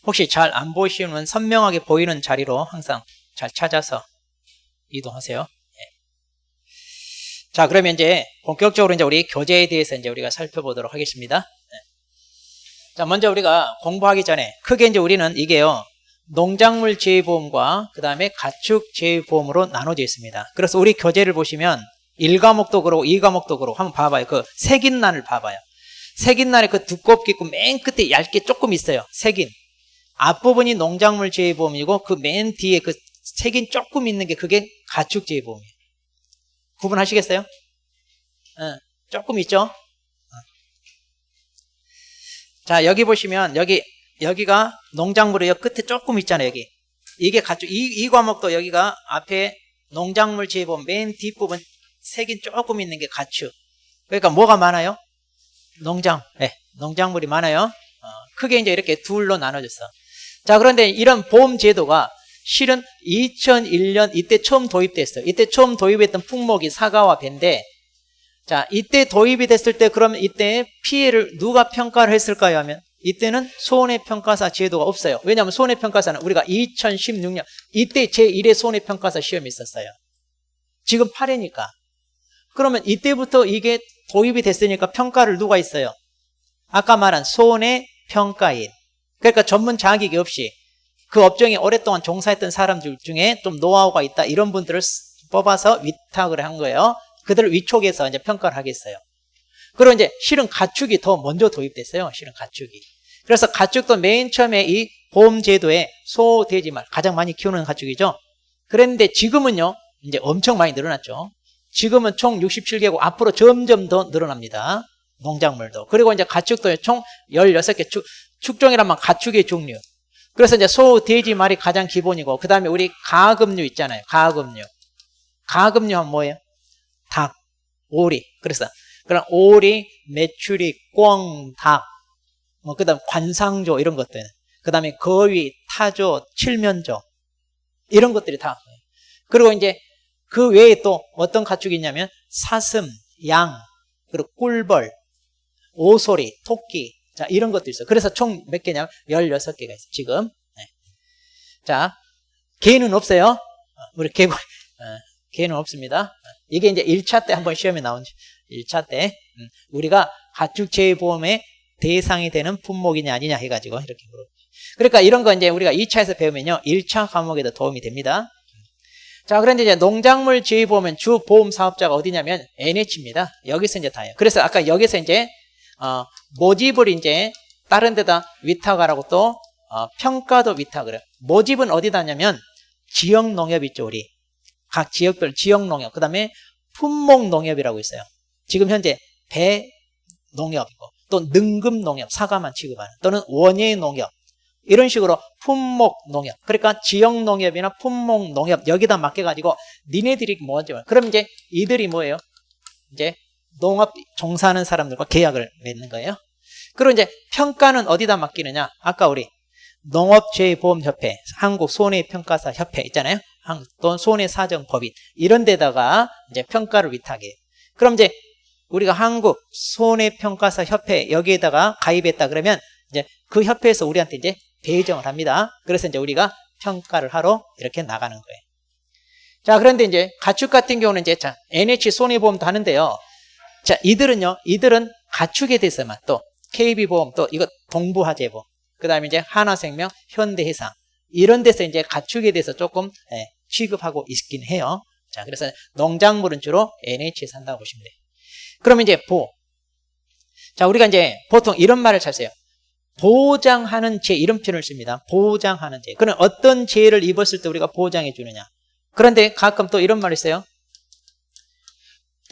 혹시 잘 안 보이시면 선명하게 보이는 자리로 항상 잘 찾아서 이동하세요. 자, 그러면 이제 본격적으로 이제 우리 교재에 대해서 이제 우리가 살펴보도록 하겠습니다. 자, 먼저 우리가 공부하기 전에 크게 이제 우리는 이게요, 농작물 재해보험과 그 다음에 가축 재해보험으로 나눠져 있습니다. 그래서 우리 교재를 보시면 1과목도 그렇고 2과목도 그렇고 한번 봐봐요. 그 색인란을 봐봐요. 색인란에 그 두껍게 있고 맨 끝에 얇게 조금 있어요. 색인. 앞부분이 농작물 재해보험이고 그 맨 뒤에 그 색인 조금 있는 게 그게 가축 재해보험이에요. 구분하시겠어요? 조금 있죠? 자, 여기 보시면 여기가 농작물의 끝에 조금 있잖아요. 여기 이게 가축. 이 과목도 여기가 앞에 농작물 재해보험 맨 뒷부분 색인 조금 있는 게 가축. 그러니까 뭐가 많아요? 농작물이 많아요. 크게 이제 이렇게 둘로 나눠졌어. 자, 그런데 이런 보험 제도가 실은 2001년 이때 처음 도입됐어요. 이때 처음 도입했던 품목이 사과와 배인데, 자, 이때 도입이 됐을 때 그러면 이때 피해를 누가 평가를 했을까요 하면 이때는 손해평가사 제도가 없어요. 왜냐하면 손해평가사는 우리가 2016년 이때 제1회 손해평가사 시험이 있었어요. 지금 8회니까. 그러면 이때부터 이게 도입이 됐으니까 평가를 누가 있어요? 아까 말한 손해평가인. 그러니까 전문 자격이 없이 그 업종에 오랫동안 종사했던 사람들 중에 좀 노하우가 있다 이런 분들을 뽑아서 위탁을 한 거예요. 그들을 위촉해서 이제 평가를 하겠어요. 그리고 이제 실은 가축이 더 먼저 도입됐어요. 실은 가축이. 그래서 가축도 맨 처음에 이 보험 제도에 소, 돼지, 말 가장 많이 키우는 가축이죠. 그랬는데 지금은요, 이제 엄청 많이 늘어났죠. 지금은 총 67개고 앞으로 점점 더 늘어납니다. 농작물도. 그리고 이제 가축도 총 16개 축종이란 말 가축의 종류. 그래서 이제 소, 돼지, 말이 가장 기본이고, 그 다음에 우리 가금류 있잖아요. 가금류. 가금류 하면 뭐예요? 닭, 오리. 그래서 그런 오리, 메추리, 꿩, 닭, 그 다음 관상조 이런 것들. 그 다음에 거위, 타조, 칠면조 이런 것들이 다. 그리고 이제 그 외에 또 어떤 가축이 있냐면 사슴, 양, 그리고 꿀벌, 오소리, 토끼. 자, 이런 것도 있어요. 그래서 총 몇 개냐면 16개가 있어요. 지금. 자, 개는 없어요. 우리 개는 없습니다. 이게 이제 1차 때 한번 시험에 나온 1차 때 우리가 가축재해보험의 대상이 되는 품목이냐 아니냐 해가지고 이렇게 물어보죠. 그러니까 이런 거 이제 우리가 2차에서 배우면요 1차 과목에도 도움이 됩니다. 자, 그런데 이제 농작물 재해보험은 주 보험 사업자가 어디냐면 NH입니다. 여기서 이제 다예요. 그래서 아까 여기서 이제 모집을 이제 다른 데다 위탁하라고 또 평가도 위탁을 해요. 모집은 어디다 하냐면 지역 농협 있죠. 우리 각 지역별 지역 농협, 그 다음에 품목 농협이라고 있어요. 지금 현재 배 농협이고 또 능금 농협, 사과만 취급하는, 또는 원예 농협, 이런 식으로 품목 농협. 그러니까 지역 농협이나 품목 농협 여기다 맡겨가지고 니네들이 뭐지? 그럼 이제 이들이 뭐예요? 이제 농업 종사하는 사람들과 계약을 맺는 거예요. 그리고 이제 평가는 어디다 맡기느냐? 아까 우리 농업재해보험협회, 한국손해평가사협회 있잖아요. 또 손해사정법인 이런 데다가 이제 평가를 위탁해요. 그럼 이제 우리가 한국손해평가사협회 여기에다가 가입했다 그러면 이제 그 협회에서 우리한테 이제 배정을 합니다. 그래서 이제 우리가 평가를 하러 이렇게 나가는 거예요. 자, 그런데 이제 가축 같은 경우는 이제 자, NH 손해보험도 하는데요. 자, 이들은 가축에 대해서만, 또 KB보험, 또 이거 동부화재보험, 그 다음에 이제 하나생명, 현대해상 이런 데서 이제 가축에 대해서 조금 취급하고 있긴 해요. 자, 그래서 농작물은 주로 NH에서 한다고 보시면 돼요. 그러면 이제 자, 우리가 이제 보통 이런 말을 잘 써요. 보장하는 죄, 이런 표현을 씁니다. 보장하는 죄. 그럼 어떤 죄를 입었을 때 우리가 보장해 주느냐. 그런데 가끔 또 이런 말을 써요.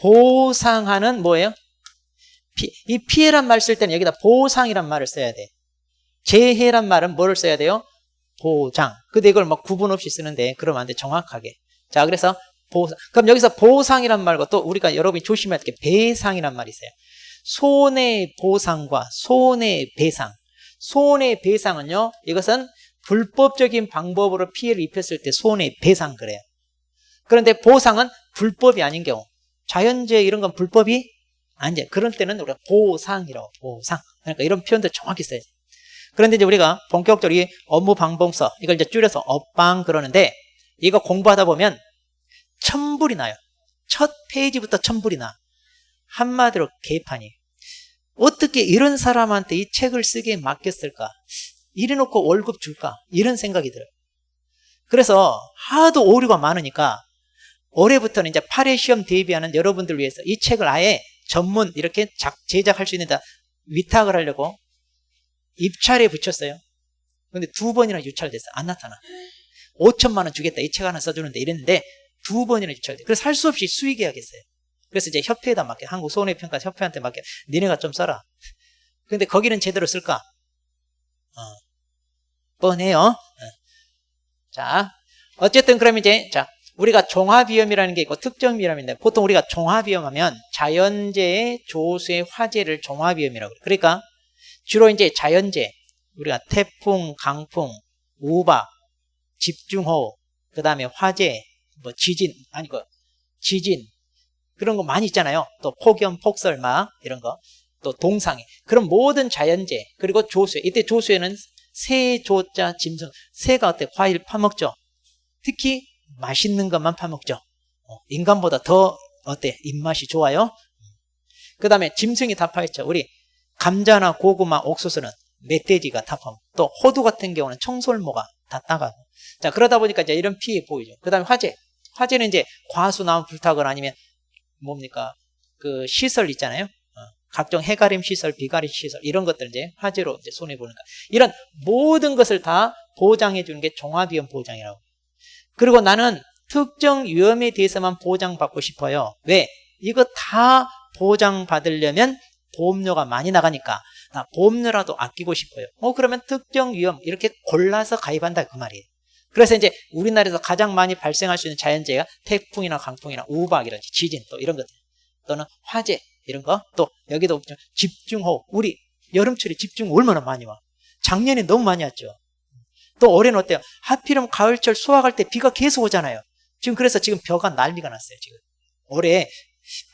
보상하는 뭐예요? 이 피해란 말 쓸 때는 여기다 보상이란 말을 써야 돼. 재해란 말은 뭐를 써야 돼요? 보장. 근데 이걸 막 구분 없이 쓰는데 그러면 안 돼. 정확하게. 자, 그래서 보상. 그럼 여기서 보상이란 말과 또 우리가 여러분이 조심해야 될 게 배상이란 말이 있어요. 손해보상과 손해배상. 손해배상은요, 이것은 불법적인 방법으로 피해를 입혔을 때 손해배상 그래요. 그런데 보상은 불법이 아닌 경우. 자연재해 이런 건 불법이 이제 그런 때는 우리가 보상이라고, 보상. 그러니까 이런 표현도 정확히 써야 돼. 그런데 이제 우리가 본격적으로 이 업무 방법서, 이걸 이제 줄여서 업방 그러는데, 이거 공부하다 보면 천불이 나요. 첫 페이지부터 천불이 나. 한마디로 개판이에요. 어떻게 이런 사람한테 이 책을 쓰게 맡겼을까? 이래놓고 월급 줄까? 이런 생각이 들어요. 그래서 하도 오류가 많으니까 올해부터는 이제 8회 시험 대비하는 여러분들 위해서 이 책을 아예 전문 이렇게 제작할 수 있는 데 위탁을 하려고 입찰에 붙였어요. 근데 2번이나 유찰됐어. 안 나타나. 5천만 원 주겠다. 이 책 하나 써주는데 이랬는데 2번이나 유찰돼. 그래서 할 수 없이 수의계약했어요. 그래서 이제 협회에다 맡겨. 한국 손해평가 협회한테 맡겨. 니네가 좀 써라. 근데 거기는 제대로 쓸까? 뻔해요. 자, 어쨌든 그럼 이제 자 우리가 종합위험이라는 게 있고 특정위험인데 보통 우리가 종합위험하면 자연재해, 조수의 화재를 종합위험이라고 그래요. 그러니까 주로 이제 자연재해, 우리가 태풍, 강풍, 우박, 집중호우, 그 다음에 화재, 뭐 지진, 지진, 그런 거 많이 있잖아요. 또 폭염, 폭설막, 이런 거. 또 동상해. 그런 모든 자연재해, 그리고 조수해. 이때 조수에는 새, 조자, 짐승. 새가 어때? 과일 파먹죠? 특히 맛있는 것만 파먹죠. 인간보다 더 어때? 입맛이 좋아요? 그 다음에 짐승이 다 파있죠. 우리 감자나 고구마, 옥수수는 멧돼지가 다 파먹고, 또 호두 같은 경우는 청설모가 다 따가고. 자, 그러다 보니까 이제 이런 피해 보이죠. 그 다음에 화재. 화재는 이제 과수 나무 불타거나 아니면 뭡니까? 그 시설 있잖아요. 각종 해가림 시설, 비가림 시설, 이런 것들 이제 화재로 이제 손해보는 거. 이런 모든 것을 다 보장해 주는 게 종합위험 보장이라고. 그리고 나는 특정 위험에 대해서만 보장받고 싶어요. 왜? 이거 다 보장받으려면 보험료가 많이 나가니까 나 보험료라도 아끼고 싶어요. 그러면 특정 위험 이렇게 골라서 가입한다 그 말이에요. 그래서 이제 우리나라에서 가장 많이 발생할 수 있는 자연재해가 태풍이나 강풍이나 우박이라든지 지진 또 이런 것들, 또는 화재 이런 거, 또 여기도 집중호우. 우리 여름철에 집중호우 얼마나 많이 와. 작년에 너무 많이 왔죠. 또 올해는 어때요? 하필이면 가을철 수확할 때 비가 계속 오잖아요. 지금 그래서 지금 벼가 난리가 났어요. 지금 올해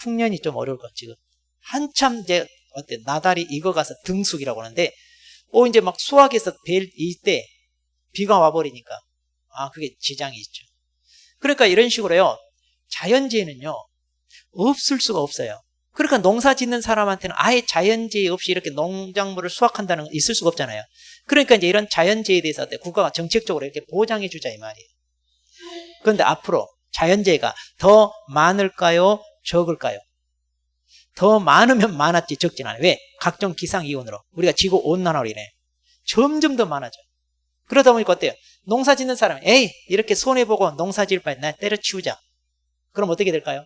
풍년이 좀 어려울 것 같아요. 지금 한참 이제 어때 나달이 익어가서 등숙이라고 하는데 이제 막 수확해서 뵐 이때 비가 와버리니까 그게 지장이 있죠. 그러니까 이런 식으로요, 자연재해는요 없을 수가 없어요. 그러니까 농사 짓는 사람한테는 아예 자연재해 없이 이렇게 농작물을 수확한다는 건 있을 수가 없잖아요. 그러니까 이제 이런 자연재해에 대해서 국가가 정책적으로 이렇게 보장해 주자 이 말이에요. 그런데 앞으로 자연재해가 더 많을까요? 적을까요? 더 많으면 많았지 적진 않아요. 왜? 각종 기상이온으로 우리가 지구온난화로 인해 점점 더 많아져. 그러다 보니까 어때요? 농사 짓는 사람이 에이 이렇게 손해보고 농사 지을 바에 나 때려치우자. 그럼 어떻게 될까요?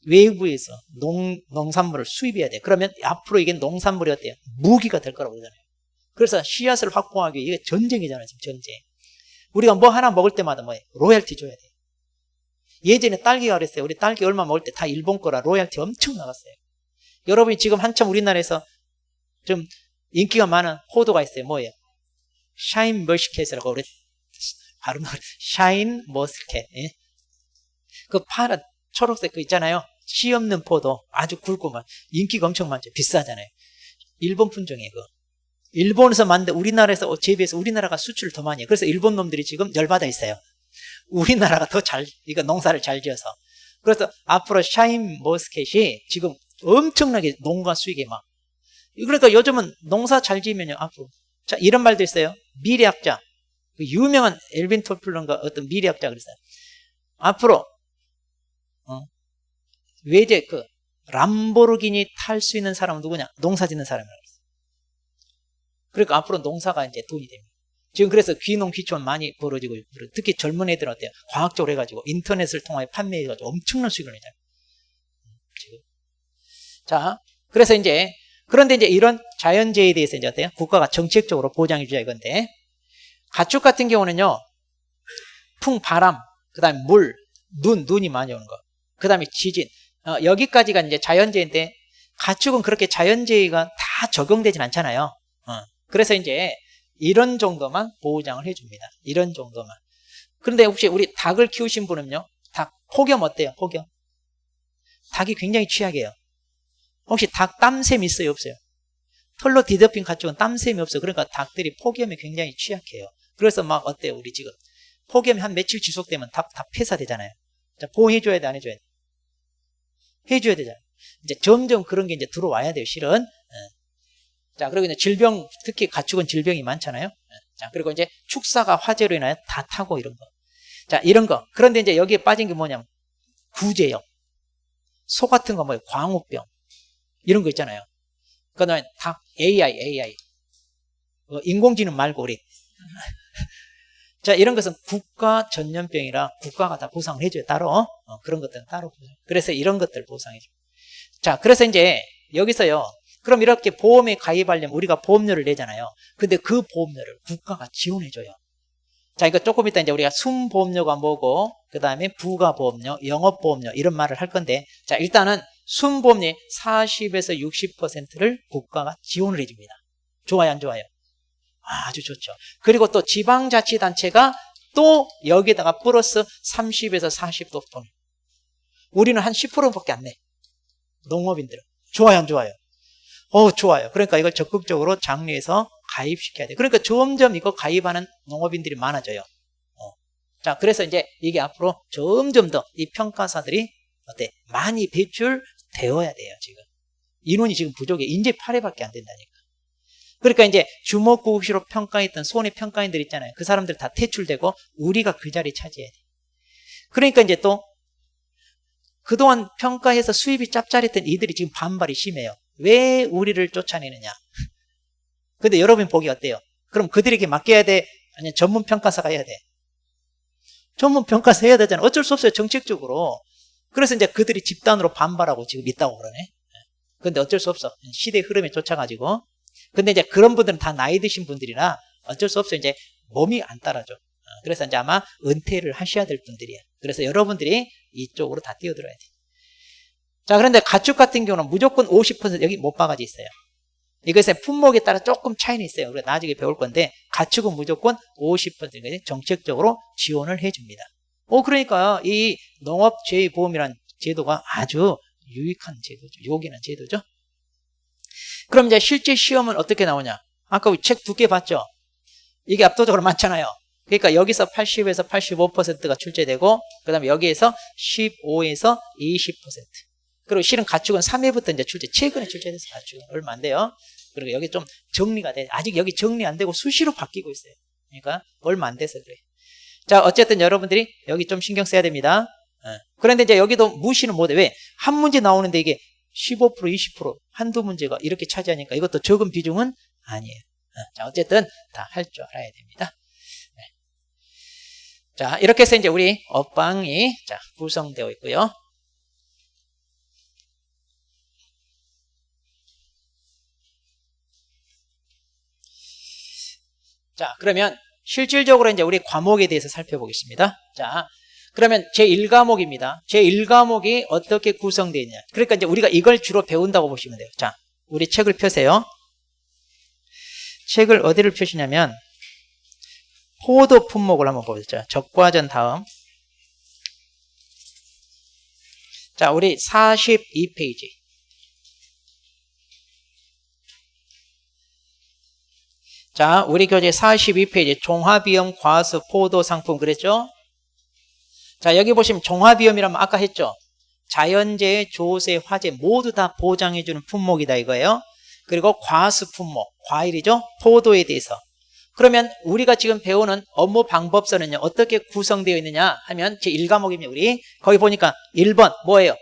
외부에서 농산물을 수입해야 돼. 그러면 앞으로 이게 농산물이 어때요? 무기가 될 거라고 그러잖아요. 그래서 씨앗을 확보하기 위해 이게 전쟁이잖아요. 지금 전쟁. 우리가 뭐 하나 먹을 때마다 로열티 줘야 돼. 예전에 딸기가 그랬어요. 우리 딸기 얼마 먹을 때 다 일본 거라 로열티 엄청 나갔어요. 여러분이 지금 한참 우리나라에서 좀 인기가 많은 포도가 있어요. 뭐예요? 샤인 머스켓이라고 그랬 발음 샤인 머스켓. 예? 그 파란 초록색 그 있잖아요. 씨 없는 포도 아주 굵고 막 인기가 엄청 많죠. 비싸잖아요. 일본 품종이에요. 그거. 일본에서 만든 우리나라에서 재배해서 우리나라가 수출을 더 많이 해요. 그래서 일본 놈들이 지금 열받아 있어요. 우리나라가 더 이거 농사를 잘 지어서. 그래서 앞으로 샤인 머스켓이 지금 엄청나게 농가 수익이 막. 그러니까 요즘은 농사 잘 지으면요 앞으로. 자, 이런 말도 있어요. 미래학자. 그 유명한 엘빈 토플런가 어떤 미래학자가 그랬어요. 앞으로 외제 람보르기니 탈 수 있는 사람은 누구냐? 농사 짓는 사람이라고 했어요. 그러니까 앞으로 농사가 이제 돈이 됩니다. 지금 그래서 귀농 귀촌 많이 벌어지고 특히 젊은 애들은 어때요? 과학적으로 해가지고 인터넷을 통해 판매해가지고 엄청난 수익을 내잖아요. 지금. 자, 그래서 이제 그런데 이제 이런 자연재해에 대해서 이제 어때요? 국가가 정책적으로 보장해 주자 이건데, 가축 같은 경우는요, 바람, 그 다음에 물, 눈이 많이 오는 거, 그 다음에 지진, 여기까지가 이제 자연재해인데, 가축은 그렇게 자연재해가 다 적용되진 않잖아요. 그래서 이제 이런 정도만 보장을 해줍니다. 이런 정도만. 그런데 혹시 우리 닭을 키우신 분은요, 닭, 폭염 어때요? 폭염? 닭이 굉장히 취약해요. 혹시 닭 땀샘 있어요? 없어요? 털로 뒤덮인 가축은 땀샘이 없어요. 그러니까 닭들이 폭염에 굉장히 취약해요. 그래서 막 어때요? 우리 지금 폭염이 한 며칠 지속되면 닭 다 폐사되잖아요. 자, 보호해줘야 돼, 안 해줘야 돼? 해줘야 되잖아요. 이제 점점 그런 게 이제 들어와야 돼요, 실은. 자, 그리고 이제 질병, 특히 가축은 질병이 많잖아요. 자, 그리고 이제 축사가 화재로 인하여 다 타고 이런 거. 자, 이런 거. 그런데 이제 여기에 빠진 게 뭐냐면 구제염. 소 같은 거 뭐예요? 광우병. 이런 거 있잖아요. 그 다음에 닭, AI. 인공지능 말고 우리. 자, 이런 것은 국가 전염병이라 국가가 다 보상을 해줘요. 따로. 그런 것들은 따로. 그래서 이런 것들 보상해줘요. 자, 그래서 이제 여기서요. 그럼 이렇게 보험에 가입하려면 우리가 보험료를 내잖아요. 근데 그 보험료를 국가가 지원해줘요. 자, 이거 조금 이따 이제 우리가 순보험료가 뭐고, 그 다음에 부가보험료, 영업보험료, 이런 말을 할 건데, 자, 일단은 순보험료 40에서 60%를 국가가 지원을 해줍니다. 좋아요, 안 좋아요? 아주 좋죠. 그리고 또 지방자치단체가 또 여기에다가 플러스 30에서 40도 돈. 우리는 한 10%밖에 안 내. 농업인들은. 좋아요, 안 좋아요? 좋아요. 그러니까 이걸 적극적으로 장려해서 가입시켜야 돼. 그러니까 점점 이거 가입하는 농업인들이 많아져요. 자, 그래서 이제 이게 앞으로 점점 더 이 평가사들이 어때? 많이 배출되어야 돼요, 지금. 인원이 지금 부족해. 인재 8회밖에 안 된다니까. 그러니까 이제 주먹구구시로 평가했던 손해평가인들 있잖아요. 그 사람들 다 퇴출되고 우리가 그 자리 차지해야 돼. 그러니까 이제 또 그동안 평가해서 수입이 짭짤했던 이들이 지금 반발이 심해요. 왜 우리를 쫓아내느냐. 근데 여러분 보기 어때요? 그럼 그들에게 맡겨야 돼? 아니면 전문평가사가 해야 돼? 전문평가사 해야 되잖아요. 어쩔 수 없어요, 정책적으로. 그래서 이제 그들이 집단으로 반발하고 지금 있다고 그러네. 근데 어쩔 수 없어. 시대의 흐름에 쫓아가지고. 근데 이제 그런 분들은 다 나이 드신 분들이라 어쩔 수 없어요. 이제 몸이 안 따라줘. 그래서 이제 아마 은퇴를 하셔야 될 분들이에요. 그래서 여러분들이 이쪽으로 다 뛰어들어야 돼. 자, 그런데 가축 같은 경우는 무조건 50% 여기 못바가지 있어요. 이것의 품목에 따라 조금 차이는 있어요. 우리가 나중에 배울 건데 가축은 무조건 50% 정책적으로 지원을 해줍니다. 그러니까 이 농업재해보험이라는 제도가 아주 유익한 제도죠. 요긴한 제도죠. 그럼 이제 실제 시험은 어떻게 나오냐? 아까 책 2개 봤죠? 이게 압도적으로 많잖아요. 그러니까 여기서 80에서 85%가 출제되고 그 다음에 여기에서 15에서 20%. 그리고 실은 가축은 3회부터 이제 최근에 출제돼서 가축은 얼마 안 돼요. 그리고 여기 좀 정리가 돼. 아직 여기 정리 안 되고 수시로 바뀌고 있어요. 그러니까 얼마 안 돼서 그래요. 자, 어쨌든 여러분들이 여기 좀 신경 써야 됩니다. 그런데 이제 여기도 무시는 못해. 왜? 한 문제 나오는데 이게 15%, 20% 한두 문제가 이렇게 차지하니까 이것도 적은 비중은 아니에요. 자, 어쨌든 다 할 줄 알아야 됩니다. 네. 자, 이렇게 해서 이제 우리 업방이 자, 구성되어 있고요. 자, 그러면 실질적으로 이제 우리 과목에 대해서 살펴보겠습니다. 자, 그러면 제1과목입니다. 제1과목이 어떻게 구성되어 있냐. 그러니까 이제 우리가 이걸 주로 배운다고 보시면 돼요. 자, 우리 책을 펴세요. 책을 어디를 펴시냐면 포도 품목을 한번 보죠. 적과전 다음. 자, 우리 42페이지. 자, 우리 교재 42페이지 종합위험 과수 포도 상품 그랬죠? 자, 여기 보시면 종합위험이라면 아까 했죠? 자연재해, 조세, 화재 모두 다 보장해주는 품목이다 이거예요. 그리고 과수 품목, 과일이죠? 포도에 대해서. 그러면 우리가 지금 배우는 업무 방법서는요, 어떻게 구성되어 있느냐 하면 제1과목입니다. 우리 거기 보니까 1번 뭐예요?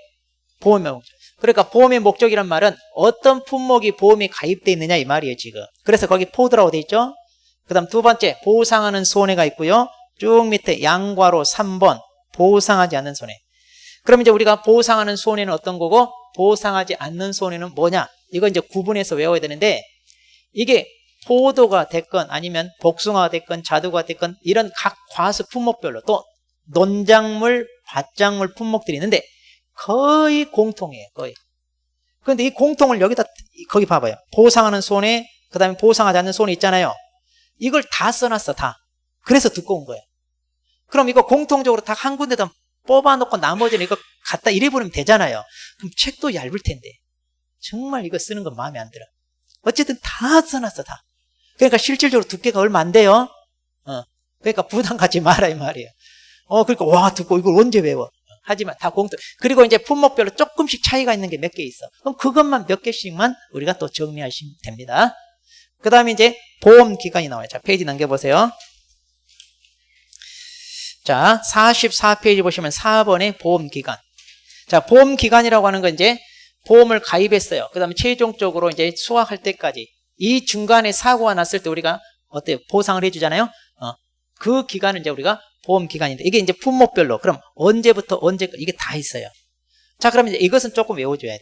보험의 목적. 그러니까 보험의 목적이란 말은 어떤 품목이 보험에 가입되어 있느냐 이 말이에요 지금. 그래서 거기 포도라고 되어 있죠. 그 다음 두 번째 보상하는 손해가 있고요. 쭉 밑에 양괄호 3번 보상하지 않는 손해. 그럼 이제 우리가 보상하는 손해는 어떤 거고 보상하지 않는 손해는 뭐냐, 이거 이제 구분해서 외워야 되는데, 이게 포도가 됐건 아니면 복숭아가 됐건 자두가 됐건 이런 각 과수 품목별로 또 논작물, 밭작물 품목들이 있는데 거의 공통이에요. 거의. 그런데 이 공통을 여기다 거기 봐봐요. 보상하는 손해, 그 다음에 보상하지 않는 손해 있잖아요. 이걸 다 써놨어. 다. 그래서 두꺼운 거예요. 그럼 이거 공통적으로 다 한 군데다 뽑아놓고 나머지는 이거 갖다 이래버리면 되잖아요. 그럼 책도 얇을 텐데. 정말 이거 쓰는 거 마음에 안 들어. 어쨌든 다 써놨어, 다. 그러니까 실질적으로 두께가 얼마 안 돼요. 그러니까 부담 갖지 마라, 이 말이에요. 그러니까, 와, 두꺼워. 이걸 언제 외워? 하지만 다 공통. 그리고 이제 품목별로 조금씩 차이가 있는 게 몇 개 있어. 그럼 그것만 몇 개씩만 우리가 또 정리하시면 됩니다. 그 다음에 이제 보험 기간이 나와요. 자, 페이지 넘겨보세요. 자, 44페이지 보시면 4번의 보험 기간. 자, 보험 기간이라고 하는 건 이제 보험을 가입했어요. 그 다음에 최종적으로 이제 수확할 때까지. 이 중간에 사고가 났을 때 우리가 어때요? 보상을 해주잖아요. 그 기간을 이제 우리가 보험 기간인데, 이게 이제 품목별로, 그럼 언제부터 언제까지, 이게 다 있어요. 자, 그러면 이제 이것은 조금 외워줘야 돼.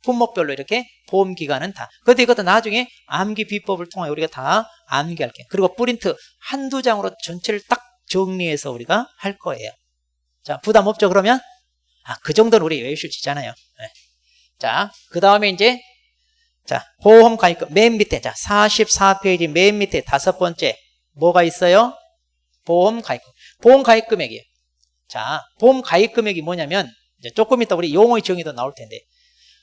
품목별로 이렇게 보험 기간은 다. 그런데 이것도 나중에 암기 비법을 통해 우리가 다 암기할게요. 그리고 프린트 한두 장으로 전체를 딱 정리해서 우리가 할 거예요. 자, 부담 없죠, 그러면? 그 정도는 우리 외우실 수 있잖아요. 자, 그 다음에 이제, 자, 보험 가입금 맨 밑에, 자, 44페이지 맨 밑에 5번째, 뭐가 있어요? 보험 가입금. 보험 가입 금액이에요. 자, 보험 가입 금액이 뭐냐면, 이제 조금 이따 우리 용어의 정의도 나올 텐데,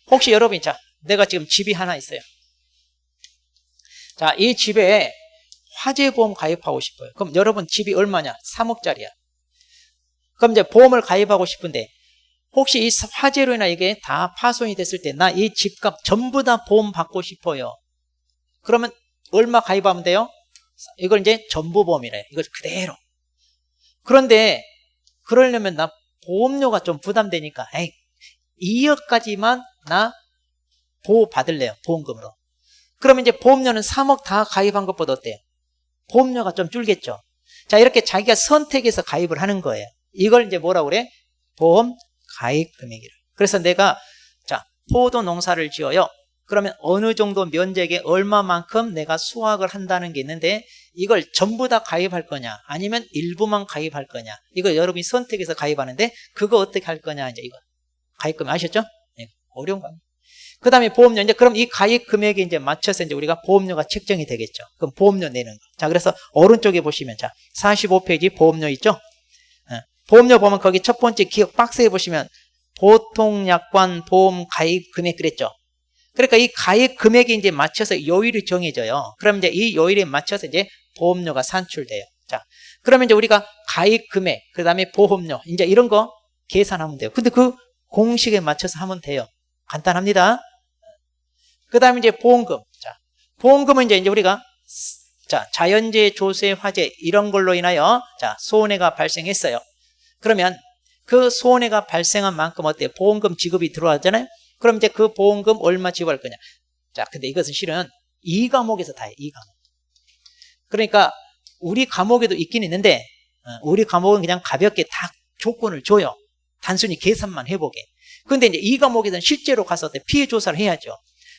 혹시 여러분이, 자, 내가 지금 집이 하나 있어요. 자, 이 집에 화재보험 가입하고 싶어요. 그럼 여러분 집이 얼마냐? 3억짜리야. 그럼 이제 보험을 가입하고 싶은데, 혹시 이 화재로 인해 이게 다 파손이 됐을 때, 나 이 집값 전부 다 보험 받고 싶어요. 그러면 얼마 가입하면 돼요? 이걸 이제 전부보험이래. 이걸 그대로. 그런데 그러려면 나 보험료가 좀 부담되니까 2억까지만 나 보호 받을래요. 보험금으로. 그러면 이제 보험료는 3억 다 가입한 것보다 어때요? 보험료가 좀 줄겠죠. 자, 이렇게 자기가 선택해서 가입을 하는 거예요. 이걸 이제 뭐라고 그래? 보험 가입 금액이라. 그래서 내가, 자, 포도 농사를 지어요. 그러면 어느 정도 면적에 얼마만큼 내가 수확을 한다는 게 있는데, 이걸 전부 다 가입할 거냐, 아니면 일부만 가입할 거냐, 이거 여러분이 선택해서 가입하는데, 그거 어떻게 할 거냐, 이제 이거. 가입금 아셨죠? 네, 어려운 거 아니에요. 그 다음에 보험료, 이제 그럼 이 가입 금액에 이제 맞춰서 이제 우리가 보험료가 책정이 되겠죠. 그럼 보험료 내는 거. 자, 그래서 오른쪽에 보시면, 자, 45페이지 보험료 있죠? 보험료 보면 거기 첫 번째 기억 박스에 보시면, 보통약관 보험 가입 금액 그랬죠? 그러니까 이 가입 금액에 이제 맞춰서 요일이 정해져요. 그럼 이제 이 요일에 맞춰서 이제 보험료가 산출돼요. 자, 그러면 이제 우리가 가입 금액, 그 다음에 보험료, 이제 이런 거 계산하면 돼요. 근데 그 공식에 맞춰서 하면 돼요. 간단합니다. 그 다음에 이제 보험금. 자, 보험금은 이제 우리가, 자, 자연재해, 조세, 화재, 이런 걸로 인하여, 자, 손해가 발생했어요. 그러면 그 손해가 발생한 만큼 어때요? 보험금 지급이 들어왔잖아요? 그럼 이제 그 보험금 얼마 지급할 거냐? 자, 근데 이것은 실은 이 과목에서 다 해요. 이 과목. 그러니까 우리 과목에도 있긴 있는데, 우리 과목은 그냥 가볍게 다 조건을 줘요. 단순히 계산만 해보게. 근데 이제 이 과목에서는 실제로 가서 피해 조사를 해야죠.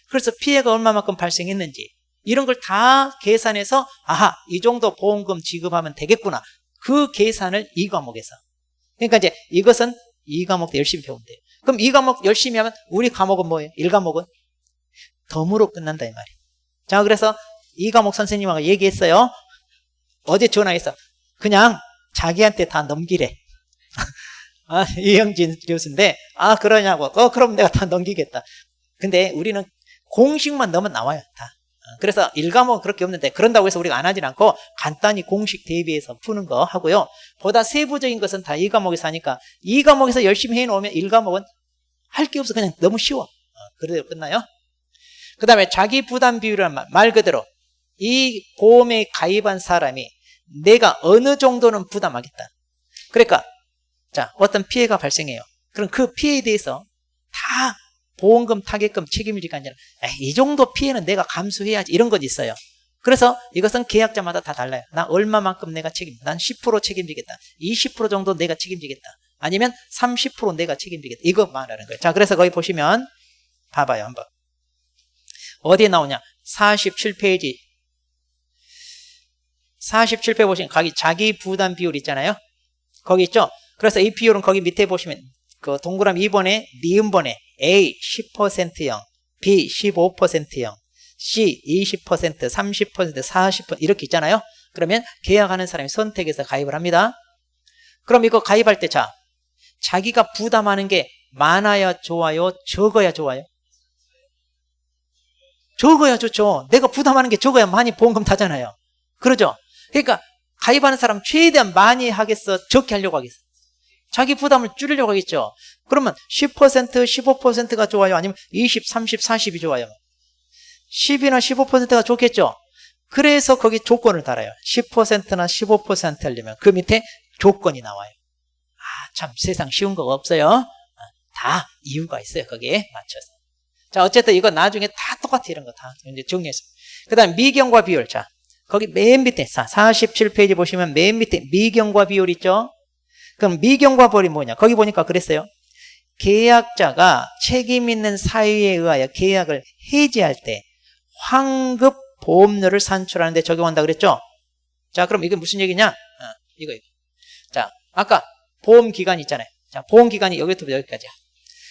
그래서 피해가 얼마만큼 발생했는지 이런 걸 다 계산해서, 아하, 이 정도 보험금 지급하면 되겠구나. 그 계산을 이 과목에서. 그러니까 이제 이것은 이 과목도 열심히 배우면 돼요. 그럼 이 과목 열심히 하면 우리 과목은 뭐예요? 1과목은 덤으로 끝난다 이 말이에요. 자, 그래서 이 과목 선생님하고 얘기했어요. 어제 전화해서 그냥 자기한테 다 넘기래. 이영진 교수인데, 그러냐고. 그럼 내가 다 넘기겠다. 근데 우리는 공식만 넣으면 나와요, 다. 그래서 1과목은 그렇게 없는데, 그런다고 해서 우리가 안 하진 않고 간단히 공식 대비해서 푸는 거 하고요. 보다 세부적인 것은 다 2과목에서 하니까 2과목에서 열심히 해놓으면 1과목은 할 게 없어. 그냥 너무 쉬워. 그래도 끝나요. 그 다음에 자기 부담 비율이란 말 그대로 이 보험에 가입한 사람이 내가 어느 정도는 부담하겠다. 그러니까 자, 어떤 피해가 발생해요. 그럼 그 피해에 대해서 다 보험금, 타겟금, 책임을 지가 아니라 이 정도 피해는 내가 감수해야지, 이런 건 있어요. 그래서 이것은 계약자마다 다 달라요. 나 얼마만큼 내가 난 10% 책임지겠다. 20% 정도 내가 책임지겠다. 아니면 30% 내가 책임지겠다. 이거 말하는 거예요. 자, 그래서 거기 보시면 봐봐요, 한번. 어디에 나오냐? 47페이지. 47페이지 보시면 거기 자기 부담 비율 있잖아요. 거기 있죠? 그래서 이 비율은 거기 밑에 보시면 그 동그라미 2번에 니은번에 A 10%형, B 15%형, C 20%, 30%, 40% 이렇게 있잖아요. 그러면 계약하는 사람이 선택해서 가입을 합니다. 그럼 이거 가입할 때, 자, 자기가 부담하는 게 많아야 좋아요, 적어야 좋아요? 적어야 좋죠. 내가 부담하는 게 적어야 많이 보험금 타잖아요. 그러죠? 그러니까 가입하는 사람 최대한 많이 하겠어? 적게 하려고 하겠어? 자기 부담을 줄이려고 하겠죠. 그러면 10%, 15%가 좋아요? 아니면 20, 30, 40이 좋아요? 10이나 15%가 좋겠죠. 그래서 거기 조건을 달아요. 10%나 15% 하려면 그 밑에 조건이 나와요. 참 세상 쉬운 거 없어요. 다 이유가 있어요. 거기에 맞춰서. 자, 어쨌든 이거 나중에 다 똑같아. 이런 거 다 이제 정리했습니다. 그 다음 미경과 비율. 자, 거기 맨 밑에 47페이지 보시면 맨 밑에 미경과 비율 있죠. 그럼 미경과 비율이 뭐냐? 거기 보니까 그랬어요. 계약자가 책임 있는 사유에 의하여 계약을 해지할 때 환급 보험료를 산출하는데 적용한다 그랬죠? 자, 그럼 이게 무슨 얘기냐? 이거. 자, 아까 보험 기간 있잖아요. 자, 보험 기간이 여기부터 여기까지야.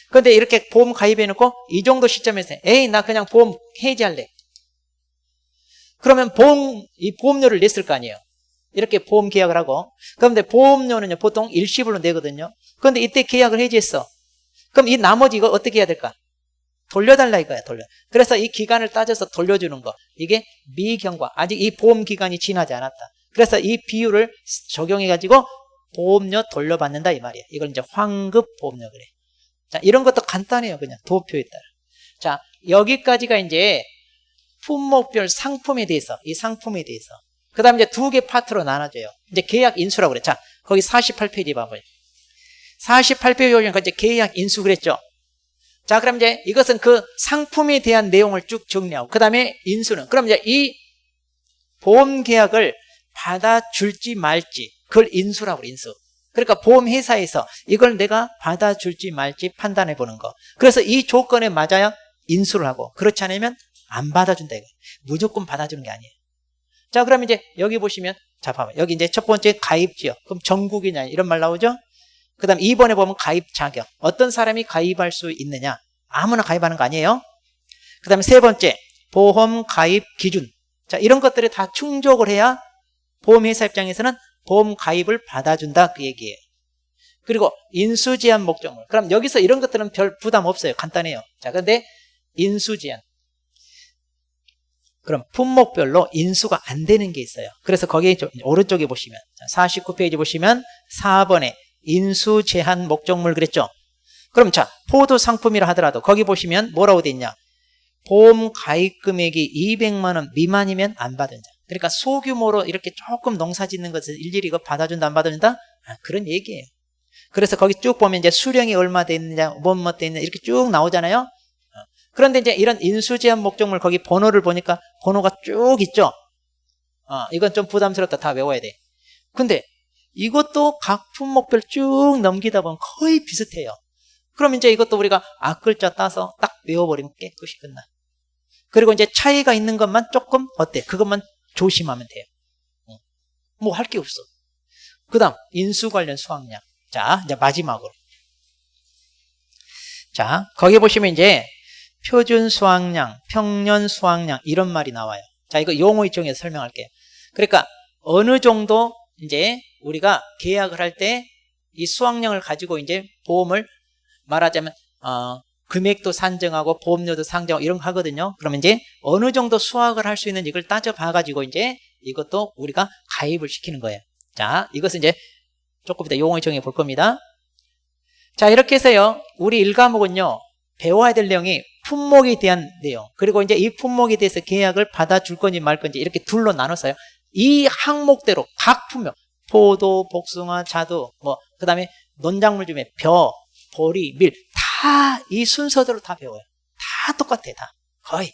그런데 이렇게 보험 가입해놓고 이 정도 시점에서 에이, 나 그냥 보험 해지할래. 그러면 이 보험료를 냈을 거 아니에요. 이렇게 보험 계약을 하고. 그런데 보험료는요, 보통 일시불로 내거든요. 그런데 이때 계약을 해지했어. 그럼 이 나머지 이거 어떻게 해야 될까? 돌려달라 이거야, 그래서 이 기간을 따져서 돌려주는 거. 이게 미경과. 아직 이 보험 기간이 지나지 않았다. 그래서 이 비율을 적용해가지고 보험료 돌려받는다 이 말이야. 이걸 이제 환급 보험료 그래. 자, 이런 것도 간단해요. 그냥 도표에 따라. 자, 여기까지가 이제 품목별 상품에 대해서, 이 상품에 대해서. 그 다음에 이제 두 개 파트로 나눠져요. 이제 계약 인수라고 그래. 자, 거기 48페이지 봐봐요. 48페이지 보시면 이제 계약 인수 그랬죠. 자, 그럼 이제 이것은 그 상품에 대한 내용을 쭉 정리하고, 그 다음에 인수는, 그럼 이제 이 보험 계약을 받아줄지 말지, 그걸 인수라고 그래, 인수. 그러니까 보험회사에서 이걸 내가 받아줄지 말지 판단해 보는 거. 그래서 이 조건에 맞아야 인수를 하고, 그렇지 않으면 안 받아준다 이거. 무조건 받아주는 게 아니에요. 자, 그럼 이제 여기 보시면, 자, 봐봐. 여기 이제 첫 번째 가입지역. 그럼 전국이냐, 이런 말 나오죠? 그 다음 2번에 보면 가입 자격. 어떤 사람이 가입할 수 있느냐? 아무나 가입하는 거 아니에요? 그 다음에 세 번째, 보험 가입 기준. 자, 이런 것들이 다 충족을 해야 보험회사 입장에서는 보험 가입을 받아준다 그 얘기예요. 그리고 인수제한 목적물. 그럼 여기서 이런 것들은 별 부담 없어요. 간단해요. 자, 그런데 인수제한. 그럼 품목별로 인수가 안 되는 게 있어요. 그래서 거기 오른쪽에 보시면 49페이지 보시면 4번에 인수 제한 목적물 그랬죠. 그럼 자, 포도 상품이라 하더라도 거기 보시면 뭐라고 돼 있냐? 보험 가입 금액이 200만 원 미만이면 안 받는다. 그러니까 소규모로 이렇게 조금 농사 짓는 것을 일일이 이거 받아준다 안 받아준다? 그런 얘기예요. 그래서 거기 쭉 보면 이제 수령이 얼마 돼 있느냐, 뭐 돼 있느냐 이렇게 쭉 나오잖아요. 그런데 이제 이런 인수 제한 목적물 거기 번호를 보니까 번호가 쭉 있죠. 이건 좀 부담스럽다. 다 외워야 돼. 근데 이것도 각 품목별 쭉 넘기다 보면 거의 비슷해요. 그럼 이제 이것도 우리가 앞글자 따서 딱 외워버리면 깨끗이 끝나. 그리고 이제 차이가 있는 것만 조금 어때? 그것만 조심하면 돼요. 뭐 할 게 없어. 그 다음 인수 관련 수확량. 자, 이제 마지막으로. 자, 거기 보시면 이제 표준 수확량, 평년 수확량 이런 말이 나와요. 자, 이거 용어 입장에서 설명할게요. 그러니까 어느 정도 이제 우리가 계약을 할 때 이 수확량을 가지고 이제 보험을 말하자면 금액도 산정하고 보험료도 상정하고 이런 거 하거든요. 그러면 이제 어느 정도 수확을 할 수 있는 이걸 따져봐가지고 이제 이것도 우리가 가입을 시키는 거예요. 자, 이것은 이제 조금 이따 용어 정해 볼 겁니다. 자, 이렇게 해서요, 우리 1과목은요, 배워야 될 내용이 품목에 대한 내용, 그리고 이제 이 품목에 대해서 계약을 받아줄 건지 말 건지 이렇게 둘로 나눴어요. 이 항목대로 각 품목, 포도, 복숭아, 자두, 그 다음에 논작물 중에 벼, 보리, 밀, 다 이 순서대로 다 배워요. 다 똑같아, 다. 거의.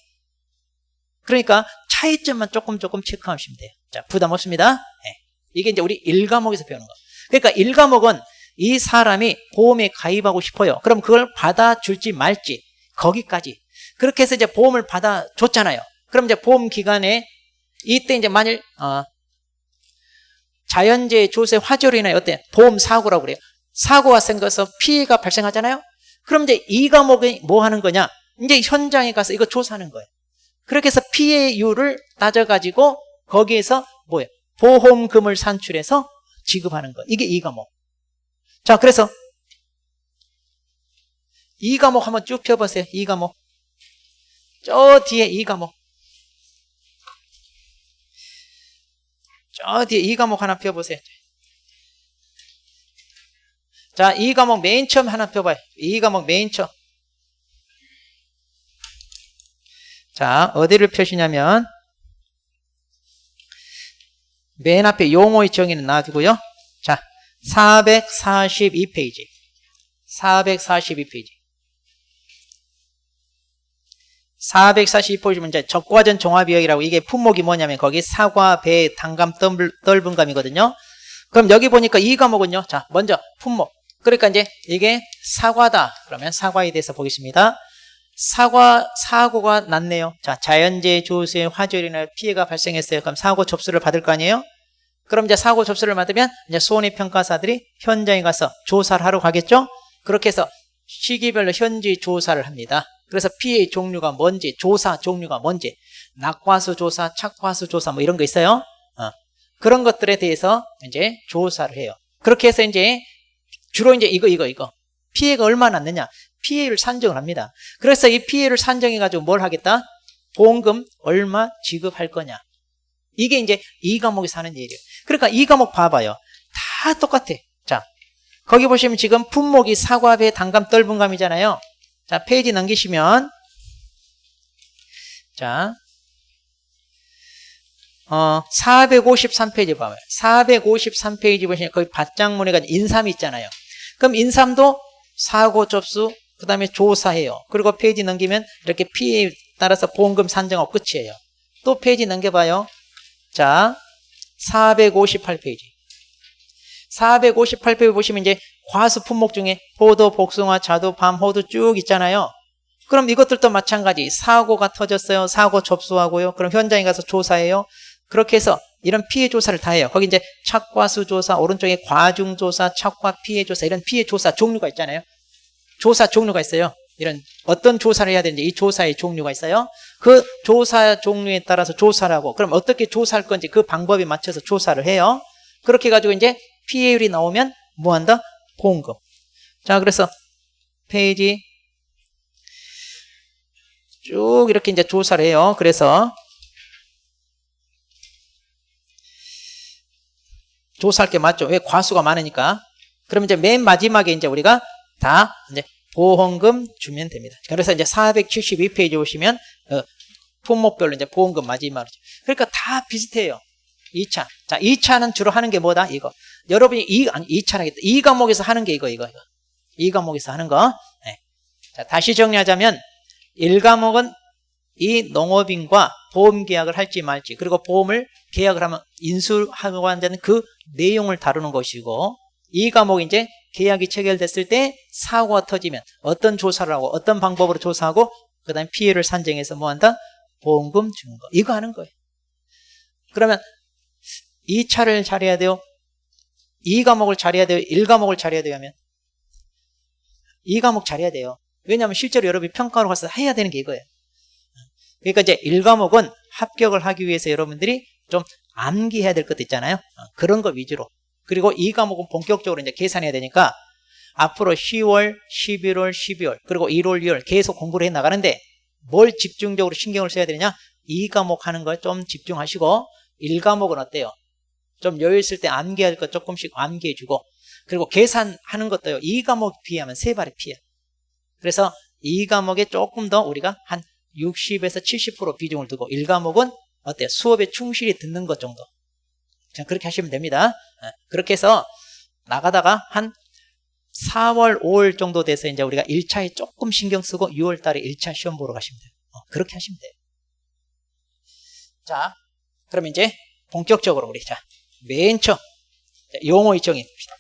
그러니까 차이점만 조금 체크하시면 돼요. 자, 부담 없습니다. 네. 이게 이제 우리 1과목에서 배우는 거. 그러니까 1과목은 이 사람이 보험에 가입하고 싶어요. 그럼 그걸 받아줄지 말지, 거기까지. 그렇게 해서 이제 보험을 받아줬잖아요. 그럼 이제 보험 기간에 이때 이제 만일, 자연재해, 조세, 화재로 인해 어때? 보험 사고라고 그래요. 사고가 생겨서 피해가 발생하잖아요. 그럼 이제 이 과목이 뭐 하는 거냐? 이제 현장에 가서 이거 조사하는 거예요. 그렇게 해서 피해율을 따져가지고 거기에서 뭐예요? 보험금을 산출해서 지급하는 거. 이게 이 과목. 자, 그래서 이 과목 한번 쭉 펴보세요. 이 과목. 저 뒤에 이 과목. 저 뒤에 이 과목 하나 펴보세요. 자, 이 과목 맨 처음 하나 펴봐요. 이 과목 맨 처음. 자, 어디를 펴시냐면 맨 앞에 용어의 정의는 놔두고요. 자, 442페이지. 442페이지. 442페이지 문제 적과전 종합이역이라고 이게 품목이 뭐냐면 거기 사과, 배, 단감, 떫은감이거든요. 그럼 여기 보니까 이 과목은요. 자, 먼저 품목. 그러니까 이제 이게 사과다. 그러면 사과에 대해서 보겠습니다. 사고가 났네요. 자, 자연재해, 조수에 화재로 피해가 발생했어요. 그럼 사고 접수를 받을 거 아니에요? 그럼 이제 사고 접수를 받으면 이제 손해평가사들이 현장에 가서 조사를 하러 가겠죠? 그렇게 해서 시기별로 현지 조사를 합니다. 그래서 피해 종류가 뭔지, 조사 종류가 뭔지, 낙과수 조사, 착과수 조사 뭐 이런 거 있어요. 그런 것들에 대해서 이제 조사를 해요. 그렇게 해서 이제 주로 이제 이거 피해가 얼마나 났느냐, 피해를 산정을 합니다. 그래서 이 피해를 산정해 가지고 뭘 하겠다? 보험금 얼마 지급할 거냐. 이게 이제 이 과목에서 하는 일이에요. 그러니까 이 과목 봐봐요. 다 똑같아. 자, 거기 보시면 지금 품목이 사과, 배, 단감, 떫은감이잖아요. 자, 페이지 넘기시면 자, 453페이지 봐봐요. 453페이지 보시면 거기 밭장문에 인삼이 있잖아요. 그럼 인삼도 사고 접수, 그 다음에 조사해요. 그리고 페이지 넘기면 이렇게 피해에 따라서 보험금 산정하고 끝이에요. 또 페이지 넘겨봐요. 자, 458페이지. 458페이지 보시면 이제 과수 품목 중에 포도, 복숭아, 자두, 밤, 호두 쭉 있잖아요. 그럼 이것들도 마찬가지. 사고가 터졌어요. 사고 접수하고요. 그럼 현장에 가서 조사해요. 그렇게 해서 이런 피해 조사를 다 해요. 거기 이제 착과수 조사, 오른쪽에 과중 조사, 착과 피해 조사, 이런 피해 조사 종류가 있잖아요. 조사 종류가 있어요. 이런 어떤 조사를 해야 되는지 이 조사의 종류가 있어요. 그 조사 종류에 따라서 조사를 하고, 그럼 어떻게 조사할 건지 그 방법에 맞춰서 조사를 해요. 그렇게 해가지고 이제 피해율이 나오면 뭐 한다? 보험금. 자, 그래서 페이지 쭉 이렇게 이제 조사를 해요. 그래서 조사할 게 맞죠. 왜? 과수가 많으니까. 그럼 이제 맨 마지막에 이제 우리가 다 이제 보험금 주면 됩니다. 그래서 이제 472페이지 오시면 품목별로 이제 보험금 마지막으로. 그러니까 다 비슷해요. 2차. 자, 2차는 주로 하는 게 뭐다? 이거. 여러분이 2차라겠다. 이 과목에서 하는 게 이거. 이 과목에서 하는 거. 네. 자, 다시 정리하자면 1과목은 이 농업인과 보험 계약을 할지 말지, 그리고 보험을 계약을 하면 인수하고 한다는 그 내용을 다루는 것이고, 이 과목이 이제 계약이 체결됐을 때 사고가 터지면 어떤 조사를 하고 어떤 방법으로 조사하고 그 다음에 피해를 산정해서 뭐 한다? 보험금 주는 거. 이거 하는 거예요. 그러면 2차를 잘해야 돼요? 2과목을 잘해야 돼요? 1과목을 잘해야 돼요? 하면 2과목 잘해야 돼요. 왜냐하면 실제로 여러분이 평가로 가서 해야 되는 게 이거예요. 그러니까 이제 1과목은 합격을 하기 위해서 여러분들이 좀 암기해야 될 것도 있잖아요. 그런 거 위주로. 그리고 2과목은 본격적으로 이제 계산해야 되니까 앞으로 10월, 11월, 12월, 그리고 1월, 2월 계속 공부를 해 나가는데 뭘 집중적으로 신경을 써야 되느냐? 2과목 하는 걸 좀 집중하시고, 1과목은 어때요? 좀 여유 있을 때 암기할 거 조금씩 암기해주고, 그리고 계산하는 것도요, 2과목 비하면 3발의 피해. 그래서 2과목에 조금 더 우리가 한 60에서 70% 비중을 두고 1과목은 어때요? 수업에 충실히 듣는 것 정도. 그냥 그렇게 하시면 됩니다. 그렇게 해서 나가다가 한 4월, 5월 정도 돼서 이제 우리가 1차에 조금 신경 쓰고 6월 달에 1차 시험 보러 가시면 돼요. 그렇게 하시면 돼요. 자, 그럼 이제 본격적으로 우리 자, 맨 처음 용어 정의 봅시다.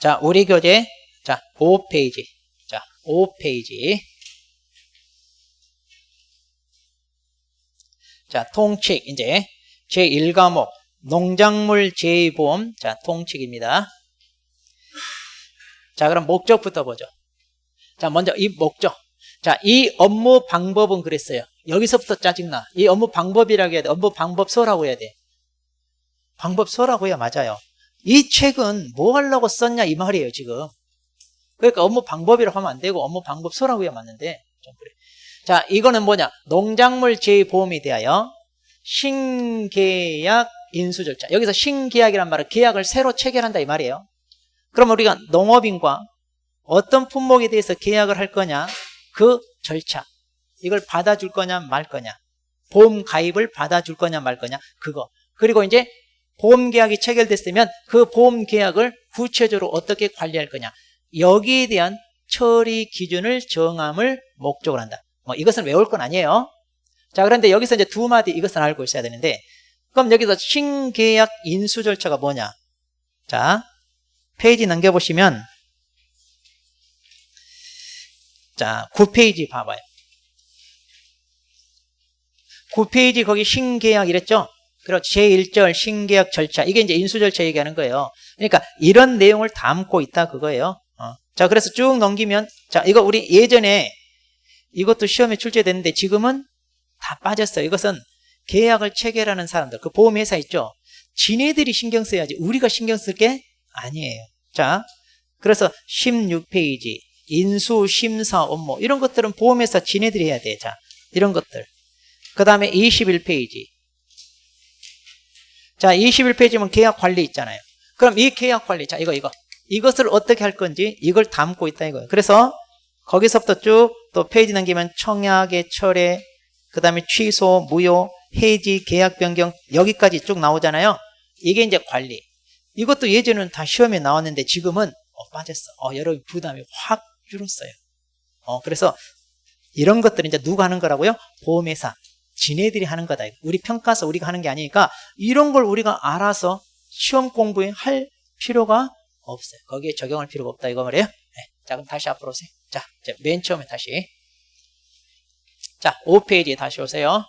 자, 우리 교재 자, 5페이지. 자, 5페이지. 자, 통칙 이제 제1과목 농작물 재해보험. 자, 통칙입니다. 자, 그럼 목적부터 보죠. 자, 먼저 이 목적. 자, 이 업무 방법은 그랬어요. 여기서부터 짜증나. 이 업무 방법이라고 해야 돼. 업무 방법서라고 해야 돼. 방법서라고 해야 맞아요. 이 책은 뭐 하려고 썼냐 이 말이에요 지금. 그러니까 업무 방법이라고 하면 안 되고 업무 방법서라고 해야 맞는데 좀 그래. 자, 이거는 뭐냐? 농작물 재보험에 대하여 신계약 인수 절차. 여기서 신계약이란 말은 계약을 새로 체결한다 이 말이에요. 그럼 우리가 농업인과 어떤 품목에 대해서 계약을 할 거냐? 그 절차. 이걸 받아줄 거냐 말 거냐. 보험 가입을 받아줄 거냐 말 거냐. 그거. 그리고 이제 보험 계약이 체결됐으면 그 보험 계약을 구체적으로 어떻게 관리할 거냐. 여기에 대한 처리 기준을 정함을 목적으로 한다. 뭐 이것은 외울 건 아니에요. 자, 그런데 여기서 이제 두 마디 이것은 알고 있어야 되는데, 그럼 여기서 신계약 인수 절차가 뭐냐? 자, 페이지 넘겨보시면, 자, 9페이지 봐봐요. 9페이지 거기 신계약 이랬죠? 그리고 제1절 신계약 절차. 이게 이제 인수 절차 얘기하는 거예요. 그러니까 이런 내용을 담고 있다 그거예요. 자, 그래서 쭉 넘기면, 자, 이거 우리 예전에 이것도 시험에 출제됐는데 지금은 다 빠졌어요. 이것은 계약을 체결하는 사람들, 그 보험회사 있죠? 지네들이 신경 써야지 우리가 신경 쓸 게 아니에요. 자, 그래서 16페이지 인수 심사 업무 이런 것들은 보험회사 지네들이 해야 돼. 자, 이런 것들. 그 다음에 21페이지. 자, 21페이지면 계약 관리 있잖아요. 그럼 이 계약 관리, 자, 이것을 어떻게 할 건지 이걸 담고 있다 이거예요. 그래서 거기서부터 쭉 또 페이지 넘기면 청약의 철회, 그 다음에 취소, 무효, 해지, 계약 변경 여기까지 쭉 나오잖아요. 이게 이제 관리. 이것도 예전에는 다 시험에 나왔는데 지금은 빠졌어. 여러분 부담이 확 줄었어요. 그래서 이런 것들은 이제 누가 하는 거라고요? 보험회사. 지네들이 하는 거다. 우리 평가서 우리가 하는 게 아니니까 이런 걸 우리가 알아서 시험 공부에 할 필요가 없어요. 거기에 적용할 필요가 없다 이거 말이에요. 네. 자, 그럼 다시 앞으로 오세요. 자, 이제 맨 처음에 다시. 자, 5페이지에 다시 오세요.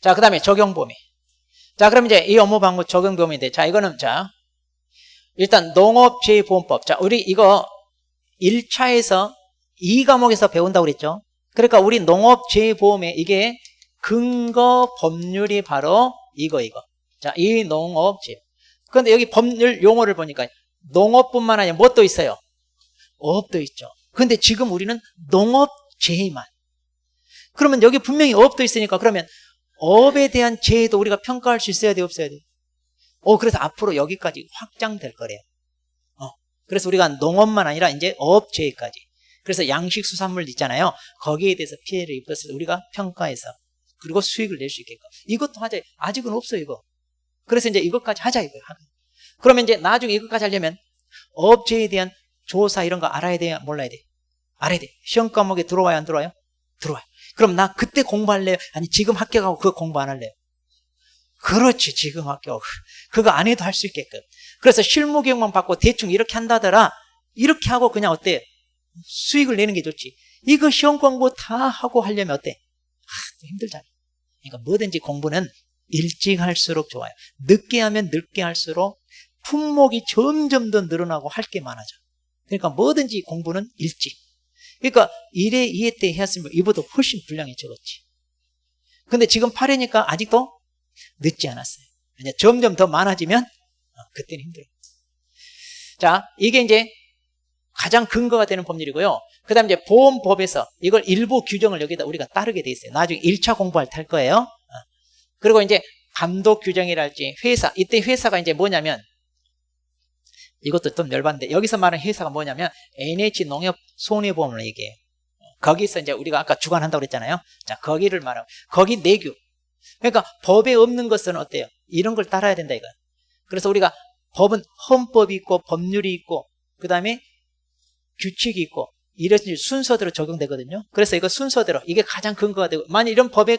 자, 그 다음에 적용 범위. 자, 그럼 이제 이 업무 방법 적용 범위인데, 자, 이거는 자, 일단 농업재보험법. 자, 우리 이거 1차에서 2과목에서 배운다고 그랬죠. 그러니까 우리 농업재보험에 이게 근거 법률이 바로 이거. 자, 이 농업재. 그런데 여기 법률 용어를 보니까 농업뿐만 아니라 뭐 또 있어요? 업도 있죠. 근데 지금 우리는 농업재만. 그러면 여기 분명히 업도 있으니까 그러면 업에 대한 재해도 우리가 평가할 수 있어야 돼, 없어야 돼? 그래서 앞으로 여기까지 확장될 거래요. 그래서 우리가 농업만 아니라 이제 업재해까지. 그래서 양식수산물 있잖아요. 거기에 대해서 피해를 입었을 때 우리가 평가해서 그리고 수익을 낼 수 있게끔. 이것도 하자. 아직은 없어요, 이거. 그래서 이제 이것까지 하자, 이거예요. 그러면 이제 나중에 이것까지 하려면 업재에 대한 조사 이런 거 알아야 돼, 몰라야 돼? 알아야 돼. 시험 과목에 들어와요, 안 들어와요? 들어와요. 그럼 나 그때 공부할래요? 아니, 지금 합격하고 그거 공부 안 할래요? 그렇지, 지금 합격하고. 그거 안 해도 할 수 있게끔. 그래서 실무 교육만 받고 대충 이렇게 한다더라. 이렇게 하고 그냥 어때? 수익을 내는 게 좋지. 이거 시험 공부 다 하고 하려면 어때? 힘들잖아. 그러니까 뭐든지 공부는 일찍 할수록 좋아요. 늦게 하면 늦게 할수록 품목이 점점 더 늘어나고 할 게 많아져. 그러니까 뭐든지 공부는 일찍. 그러니까 1회, 2회 때 했으면 이보다 훨씬 분량이 적었지. 근데 지금 8회니까 아직도 늦지 않았어요. 이제 점점 더 많아지면 그때는 힘들어요. 자, 이게 이제 가장 근거가 되는 법률이고요. 그 다음에 이제 보험법에서 이걸 일부 규정을 여기다 우리가 따르게 돼 있어요. 나중에 1차 공부할 때 할 거예요. 그리고 이제 감독 규정이랄지 회사, 이때 회사가 이제 뭐냐면 이것도 좀 열받는데 여기서 말하는 회사가 뭐냐면 NH 농협 손해보험을 얘기해요. 거기서 이제 우리가 아까 주관한다고 그랬잖아요. 자, 거기를 말하고 거기 내규. 그러니까 법에 없는 것은 어때요? 이런 걸 따라야 된다 이거. 그래서 우리가 법은 헌법이 있고 법률이 있고 그 다음에 규칙이 있고 이런 순서대로 적용되거든요. 그래서 이거 순서대로 이게 가장 근거가 되고 만약 이런 법에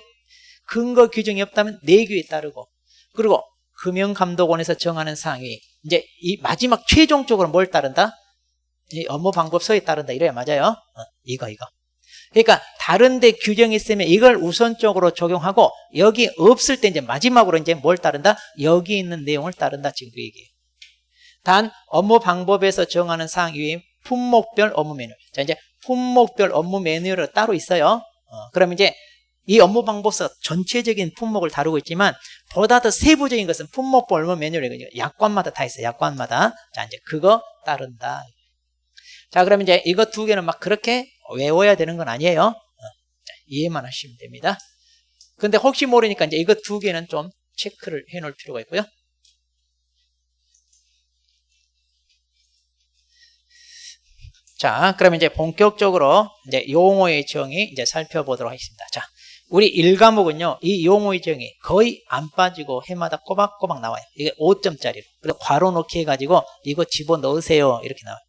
근거 규정이 없다면 내규에 따르고 그리고 금융감독원에서 정하는 사항이 이제 이 마지막 최종적으로 뭘 따른다? 이 업무방법서에 따른다. 이래야 맞아요. 이거. 그러니까 다른데 규정이 있으면 이걸 우선적으로 적용하고 여기 없을 때 이제 마지막으로 이제 뭘 따른다? 여기 있는 내용을 따른다. 지금 그 얘기예요. 단 업무방법에서 정하는 사항 이외에 품목별 업무 매뉴얼. 자, 이제 품목별 업무 매뉴얼이 따로 있어요. 그럼 이제 이 업무방법서 전체적인 품목을 다루고 있지만 보다 더 세부적인 것은 품목별 업무 매뉴얼이거든요. 약관마다 다 있어요. 약관마다. 자, 이제 그거 따른다. 자, 그러면 이제 이거 두 개는 막 그렇게 외워야 되는 건 아니에요. 자, 이해만 하시면 됩니다. 근데 혹시 모르니까 이제 이거 두 개는 좀 체크를 해 놓을 필요가 있고요. 자, 그러면 이제 본격적으로 이제 용어의 정의 이제 살펴보도록 하겠습니다. 자, 우리 1과목은요, 이 용어의 정의 거의 안 빠지고 해마다 꼬박꼬박 나와요. 이게 5점짜리로. 그래서 괄호 넣기 해가지고 이거 집어 넣으세요. 이렇게 나와요.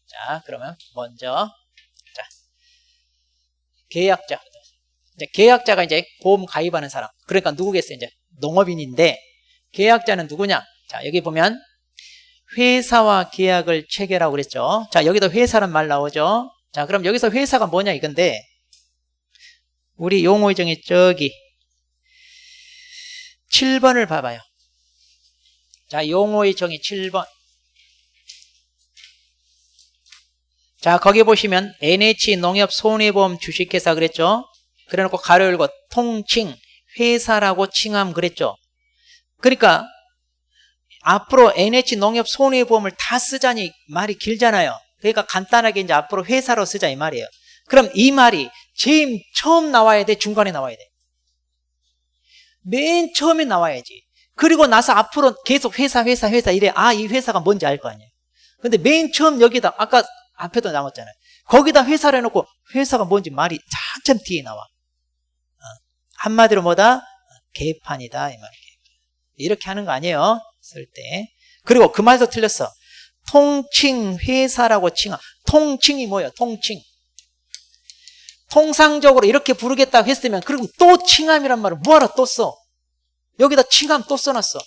자, 그러면 먼저, 자, 계약자. 이제 계약자가 이제 보험 가입하는 사람. 그러니까 누구겠어요? 이제 농업인인데, 계약자는 누구냐? 자, 여기 보면, 회사와 계약을 체결하고 그랬죠. 자, 여기도 회사란 말 나오죠. 자, 그럼 여기서 회사가 뭐냐 이건데, 우리 용어의 정의 저기 7번을 봐봐요. 자, 용어의 정의 7번. 자, 거기 보시면 NH농협 손해보험 주식회사 그랬죠. 그래놓고 가로 열고 통칭 회사라고 칭함 그랬죠. 그러니까 앞으로 NH농협 손해보험을 다 쓰자니 말이 길잖아요. 그러니까 간단하게 이제 앞으로 회사로 쓰자 이 말이에요. 그럼 이 말이 제일 처음 나와야 돼? 중간에 나와야 돼? 맨 처음에 나와야지. 그리고 나서 앞으로 계속 회사 이래. 아, 이 회사가 뭔지 알 거 아니에요. 근데 맨 처음 여기다 아까 앞에도 나왔잖아요. 거기다 회사를 해놓고 회사가 뭔지 말이 한참 뒤에 나와. 한마디로 뭐다? 개판이다 이 말이에요. 이렇게 하는 거 아니에요? 쓸 때. 그리고 그 말도 틀렸어. 통칭 회사라고 칭함. 통칭이 뭐예요? 통칭. 통상적으로 이렇게 부르겠다고 했으면 그리고 또 칭함이란 말을 뭐하러 또 써? 여기다 칭함 또 써놨어.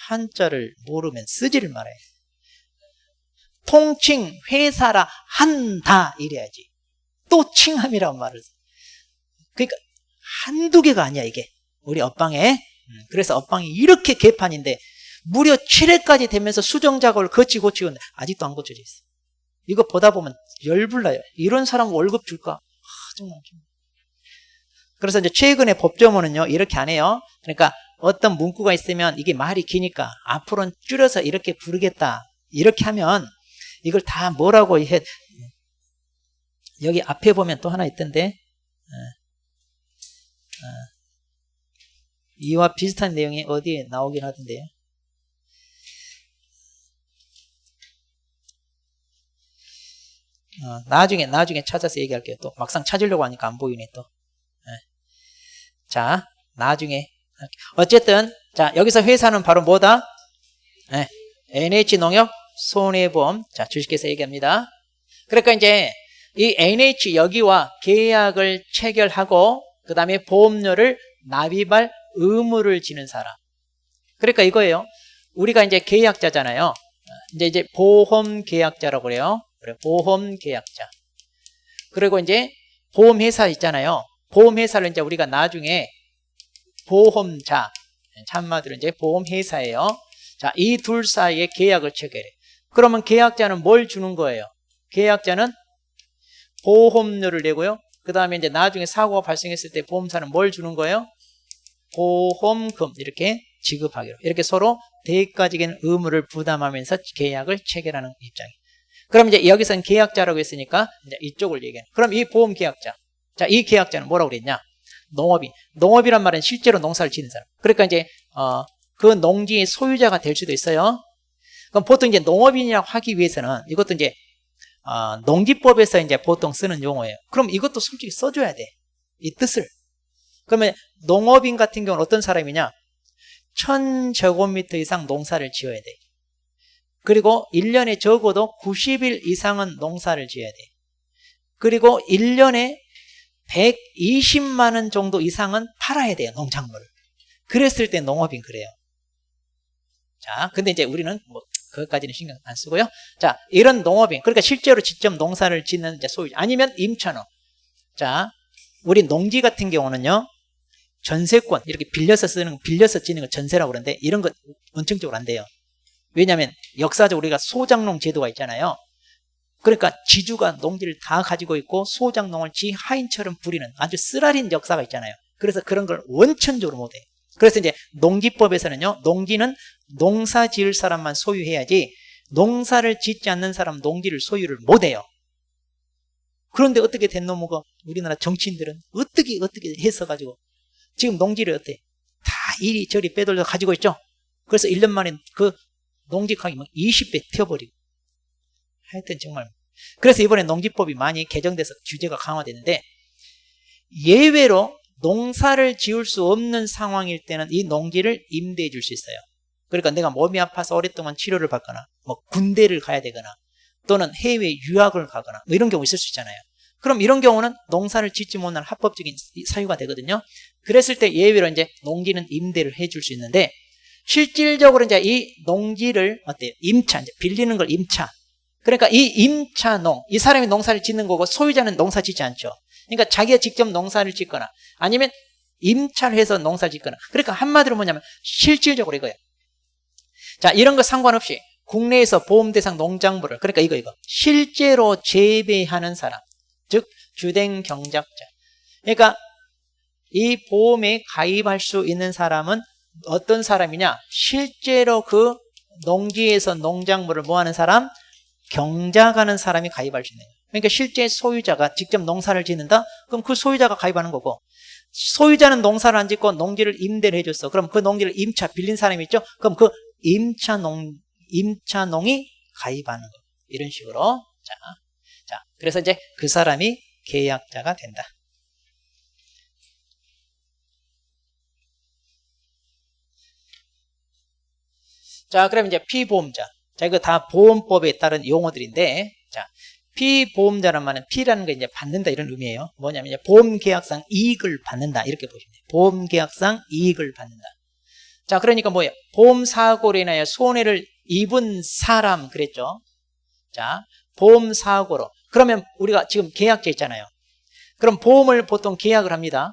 한자를 모르면 쓰지를 말아야 돼. 통칭 회사라 한다 이래야지. 또 칭함이란 말을 써. 그러니까 한두 개가 아니야 이게. 우리 업방에. 그래서 업방이 이렇게 개판인데 무려 7회까지 되면서 수정 작업을 고치고 아직도 안 고쳐져 있어. 이거 보다 보면 열불나요. 이런 사람 월급 줄까? 정말. 그래서 이제 최근에 법조문은요 이렇게 안 해요. 그러니까 어떤 문구가 있으면 이게 말이 기니까 앞으로는 줄여서 이렇게 부르겠다. 이렇게 하면 이걸 다 뭐라고 해. 여기 앞에 보면 또 하나 있던데 이와 비슷한 내용이 어디에 나오긴 하던데요. 나중에 찾아서 얘기할게요. 또 막상 찾으려고 하니까 안 보이네 또. 자, 나중에. 어쨌든 자 여기서 회사는 바로 뭐다? NH농협 손해보험. 자, 주식회사 얘기합니다. 그러니까 이제 이 NH 여기와 계약을 체결하고 그 다음에 보험료를 납입할 의무를 지는 사람. 그러니까 이거예요. 우리가 이제 계약자잖아요. 이제 보험 계약자라고 그래요. 그래, 보험 계약자. 그리고 이제 보험회사 있잖아요. 보험회사를 이제 우리가 나중에 보험자, 한마디로 이제 보험회사예요. 자, 이 둘 사이에 계약을 체결해. 그러면 계약자는 뭘 주는 거예요? 계약자는 보험료를 내고요. 그 다음에 이제 나중에 사고가 발생했을 때 보험사는 뭘 주는 거예요? 보험금 이렇게 지급하기로. 이렇게 서로 대가적인 의무를 부담하면서 계약을 체결하는 입장이에요. 그럼 이제 여기서는 계약자라고 했으니까 이제 이쪽을 얘기해요. 그럼 이 보험 계약자. 자, 이 계약자는 뭐라고 그랬냐? 농업인. 농업이란 말은 실제로 농사를 짓는 사람. 그러니까 이제 그 농지의 소유자가 될 수도 있어요. 그럼 보통 이제 농업인이라고 하기 위해서는 이것도 이제 농지법에서 이제 보통 쓰는 용어예요. 그럼 이것도 솔직히 써줘야 돼. 이 뜻을. 그러면 농업인 같은 경우는 어떤 사람이냐? 1000제곱미터 이상 농사를 지어야 돼. 그리고 1년에 적어도 90일 이상은 농사를 지어야 돼. 그리고 1년에 120만 원 정도 이상은 팔아야 돼요. 농작물을. 그랬을 때 농업인 그래요. 자, 근데 이제 우리는 뭐 그것까지는 신경 안 쓰고요. 자, 이런 농업인. 그러니까 실제로 직접 농사를 짓는 이제 소유자. 아니면 임차노. 자, 우리 농지 같은 경우는요. 전세권 이렇게 빌려서 짓는 거 전세라고 그러는데 이런 거 원칙적으로 안 돼요. 왜냐하면 역사적으로 우리가 소장농 제도가 있잖아요. 그러니까 지주가 농지를 다 가지고 있고 소장농을 지 하인처럼 부리는 아주 쓰라린 역사가 있잖아요. 그래서 그런 걸 원천적으로 못해요. 그래서 이제 농지법에서는요. 농지는 농사 지을 사람만 소유해야지 농사를 짓지 않는 사람은 농지를 소유를 못해요. 그런데 어떻게 된 놈이고 우리나라 정치인들은 어떻게 해서 가지고 지금 농지를 어때? 다 이리저리 빼돌려 가지고 있죠. 그래서 1년 만에 그 농지 가격이 20배 튀어버리고. 하여튼 정말. 그래서 이번에 농지법이 많이 개정돼서 규제가 강화되는데, 예외로 농사를 지을 수 없는 상황일 때는 이 농지를 임대해 줄 수 있어요. 그러니까 내가 몸이 아파서 오랫동안 치료를 받거나 뭐 군대를 가야 되거나 또는 해외 유학을 가거나 뭐 이런 경우 있을 수 있잖아요. 그럼 이런 경우는 농사를 짓지 못한 합법적인 사유가 되거든요. 그랬을 때 예외로 이제 농지는 임대를 해줄 수 있는데, 실질적으로 이제 이 농지를 어때요? 임차, 이제 빌리는 걸 임차. 그러니까 이 임차농, 이 사람이 농사를 짓는 거고 소유자는 농사 짓지 않죠. 그러니까 자기가 직접 농사를 짓거나 아니면 임차를 해서 농사를 짓거나. 그러니까 한마디로 뭐냐면 실질적으로 이거예요. 자, 이런 거 상관없이 국내에서 보험 대상 농작물을, 그러니까 이거 실제로 재배하는 사람, 즉 주된 경작자. 그러니까 이 보험에 가입할 수 있는 사람은 어떤 사람이냐? 실제로 그 농지에서 농작물을 뭐하는 사람? 경작하는 사람이 가입할 수 있는 거예요. 그러니까 실제 소유자가 직접 농사를 짓는다? 그럼 그 소유자가 가입하는 거고, 소유자는 농사를 안 짓고 농지를 임대를 해줬어. 그럼 그 농지를 임차 빌린 사람이 있죠? 그럼 그 임차농이 가입하는 거. 이런 식으로. 자, 그래서 이제 그 사람이 계약자가 된다. 자, 그럼 이제 피보험자. 자, 이거 다 보험법에 따른 용어들인데, 자, 피보험자란 말은 피라는 게 이제 받는다 이런 의미예요. 뭐냐면 이제 보험계약상 이익을 받는다 이렇게 보시면 돼요. 보험계약상 이익을 받는다. 자, 그러니까 뭐예요? 보험사고로 인하여 손해를 입은 사람 그랬죠. 자, 보험사고로. 그러면 우리가 지금 계약자 있잖아요. 그럼 보험을 보통 계약을 합니다.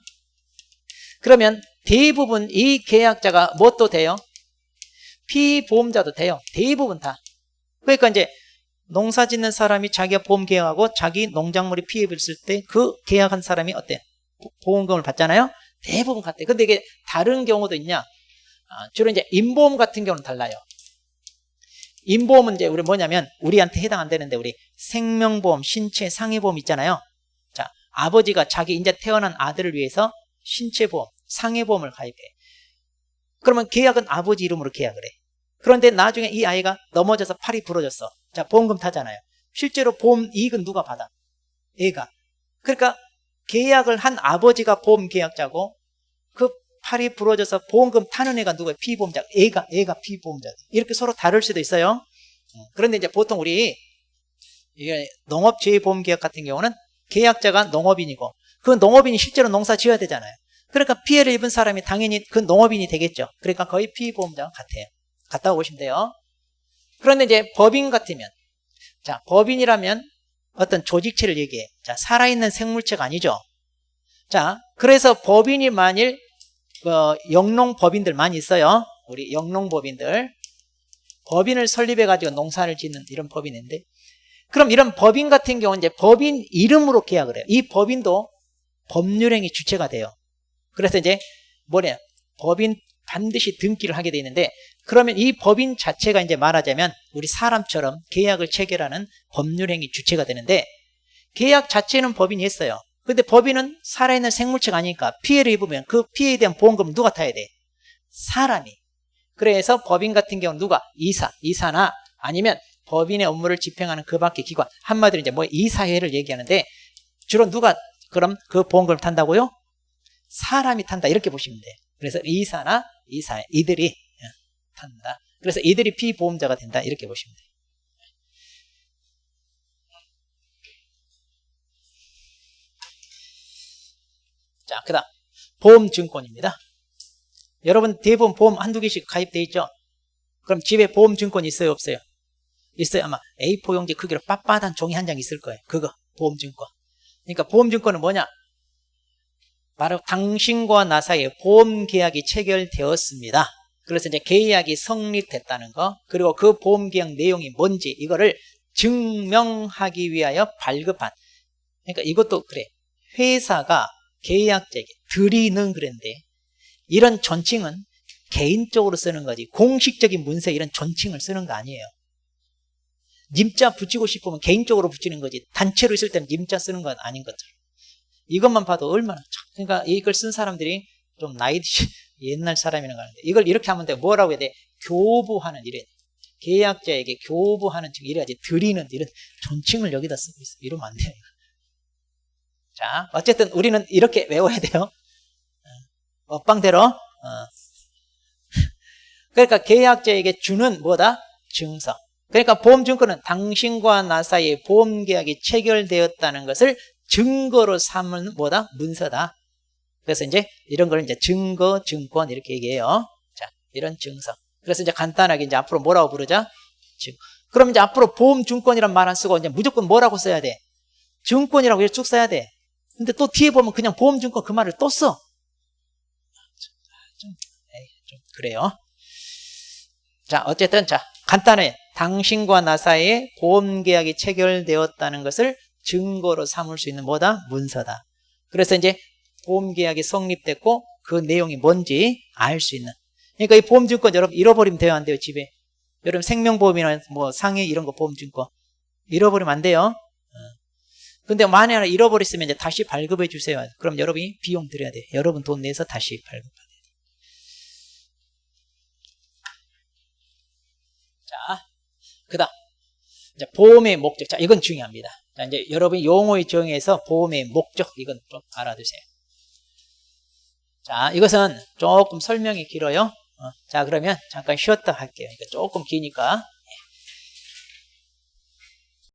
그러면 대부분 이 계약자가 뭣도 돼요? 피보험자도 돼요. 대부분 다. 그러니까 이제 농사 짓는 사람이 자기가 보험 계약하고 자기 농작물이 피해 입었을 때 그 계약한 사람이 어때? 보험금을 받잖아요. 대부분 같아요. 근데 이게 다른 경우도 있냐? 주로 이제 임보험 같은 경우는 달라요. 임보험은 이제 우리 뭐냐면 우리한테 해당 안 되는데 우리 생명보험, 신체 상해보험 있잖아요. 자, 아버지가 자기 이제 태어난 아들을 위해서 신체보험, 상해보험을 가입해. 그러면 계약은 아버지 이름으로 계약을 해. 그런데 나중에 이 아이가 넘어져서 팔이 부러졌어. 자, 보험금 타잖아요. 실제로 보험 이익은 누가 받아? 애가. 그러니까 계약을 한 아버지가 보험 계약자고 그 팔이 부러져서 보험금 타는 애가 누구예요? 피보험자. 애가 피보험자. 이렇게 서로 다를 수도 있어요. 그런데 이제 보통 우리 농업재해보험계약 같은 경우는 계약자가 농업인이고 그 농업인이 실제로 농사 지어야 되잖아요. 그러니까 피해를 입은 사람이 당연히 그 농업인이 되겠죠. 그러니까 거의 피보험자와 같아요. 같다고 보시면 돼요. 그런데 이제 법인 같으면, 자, 법인이라면 어떤 조직체를 얘기해. 자, 살아있는 생물체가 아니죠. 자, 그래서 법인이 만일 영농법인들 많이 있어요. 우리 영농법인들. 법인을 설립해가지고 농사를 짓는 이런 법인인데, 그럼 이런 법인 같은 경우는 이제 법인 이름으로 계약을 해요. 이 법인도 법률행위 주체가 돼요. 그래서 이제 뭐냐? 법인 반드시 등기를 하게 돼 있는데, 그러면 이 법인 자체가 이제 말하자면 우리 사람처럼 계약을 체결하는 법률행위 주체가 되는데, 계약 자체는 법인이 했어요. 근데 법인은 살아있는 생물체가 아니니까 피해를 입으면 그 피해에 대한 보험금은 누가 타야 돼? 사람이. 그래서 법인 같은 경우는 누가? 이사나 아니면 법인의 업무를 집행하는 그 밖의 기관. 한마디로 이제 뭐 이사회를 얘기하는데, 주로 누가 그럼 그 보험금을 탄다고요? 사람이 탄다 이렇게 보시면 돼요. 그래서 이사나 이사회 이들이 탄다. 그래서 이들이 피보험자가 된다 이렇게 보시면 돼요. 자, 그 다음 보험증권입니다. 여러분 대부분 보험 한두 개씩 가입돼 있죠? 그럼 집에 보험증권 있어요 없어요? 있어요. 아마 A4 용지 크기로 빳빳한 종이 한 장 있을 거예요. 그거 보험증권. 그러니까 보험증권은 뭐냐? 바로 당신과 나 사이에 보험계약이 체결되었습니다. 그래서 이제 계약이 성립됐다는 거, 그리고 그 보험계약 내용이 뭔지 이거를 증명하기 위하여 발급한. 그러니까 이것도 그래. 회사가 계약자에게 드리는 그랬는데, 이런 존칭은 개인적으로 쓰는 거지 공식적인 문서에 이런 존칭을 쓰는 거 아니에요. 님자 붙이고 싶으면 개인적으로 붙이는 거지. 단체로 있을 때는 님자 쓰는 건 아닌 것처럼. 이것만 봐도 얼마나 그러니까 이걸 쓴 사람들이 좀 나이 드신 옛날 사람이라는 거 아는데 이걸 이렇게 하면 돼. 뭐라고 해야 돼? 교부하는 이래. 계약자에게 교부하는 즉 이래야지 드리는 이런 존칭을 여기다 쓰고 있어. 이러면 안 돼요. 자, 어쨌든 우리는 이렇게 외워야 돼요. 법방대로. 그러니까 계약자에게 주는 뭐다? 증서. 그러니까 보험증권은 당신과 나 사이에 보험계약이 체결되었다는 것을 증거로 삼은 뭐다? 문서다. 그래서 이제 이런 걸 이제 증거, 증권 이렇게 얘기해요. 자, 이런 증서. 그래서 이제 간단하게 이제 앞으로 뭐라고 부르자? 그럼 이제 앞으로 보험증권이란 말 안 쓰고 이제 무조건 뭐라고 써야 돼? 증권이라고 이렇게 쭉 써야 돼. 근데 또 뒤에 보면 그냥 보험증권 그 말을 또 써. 좀 그래요. 자, 어쨌든 자, 간단해. 당신과 나 사이에 보험계약이 체결되었다는 것을 증거로 삼을 수 있는 뭐다? 문서다. 그래서 이제 보험계약이 성립됐고 그 내용이 뭔지 알 수 있는. 그러니까 이 보험증권 여러분 잃어버리면 돼요? 안 돼요? 집에? 여러분 생명보험이나 뭐 상해 이런 거 보험증권 잃어버리면 안 돼요? 근데 만약에 잃어버렸으면 이제 다시 발급해 주세요. 그럼 여러분이 비용 드려야 돼요. 여러분 돈 내서 다시 발급받아야 돼요. 자, 그다음 이제 보험의 목적. 자, 이건 중요합니다. 자, 이제 여러분이 용어의 정의에서 보험의 목적 이건 좀 알아두세요. 자, 이것은 조금 설명이 길어요. 자, 그러면 잠깐 쉬었다 할게요. 그러니까 조금 기니까.